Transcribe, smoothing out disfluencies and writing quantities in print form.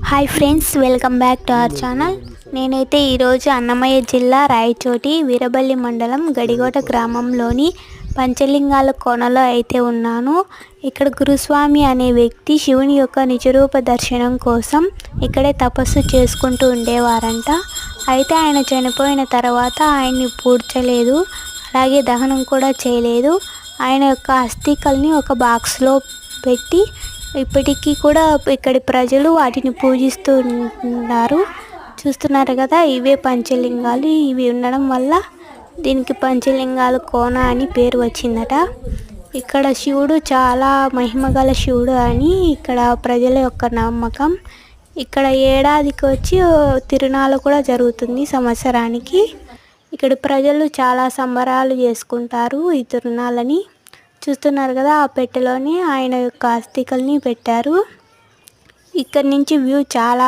Hi friends, welcome back to our channel. నేనైతే ఈరోజు అన్నమయ్య జిల్లా రాయచోటి వీరబల్లి మండలం గడిగోట గ్రామంలోని పంచలింగాల కోనలో అయితే ఉన్నాను. ఇక్కడ గురుస్వామి అనే వ్యక్తి శివుని యొక్క నిజరూప దర్శనం కోసం ఇక్కడే తపస్సు చేసుకుంటూ ఉండేవారంట. అయితే ఆయన చనిపోయిన తర్వాత ఆయన్ని పూడ్చలేదు, అలాగే దహనం కూడా చేయలేదు. ఆయన యొక్క అస్థికల్ని ఒక బాక్స్లో పెట్టి ఇప్పటికీ కూడా ఇక్కడి ప్రజలు వాటిని పూజిస్తూ ఉన్నారు. చూస్తున్నారు కదా, ఇవే పంచలింగాలు. ఇవి ఉండడం వల్ల దీనికి పంచలింగాల కోన అని పేరు వచ్చిందట. ఇక్కడ శివుడు చాలా మహిమగల శివుడు అని ఇక్కడ ప్రజల యొక్క నమ్మకం. ఇక్కడ ఏడాదికి వచ్చి తిరునాళ్ళు కూడా జరుగుతుంది సంవత్సరానికి. ఇక్కడ ప్రజలు చాలా సంబరాలు చేసుకుంటారు ఈ తిరునాళ్ళని. చూస్తున్నారు కదా, ఆ పెట్టెలోని ఆయన యొక్క అస్థికల్ని పెట్టారు. ఇక్కడ నుంచి వ్యూ చాలా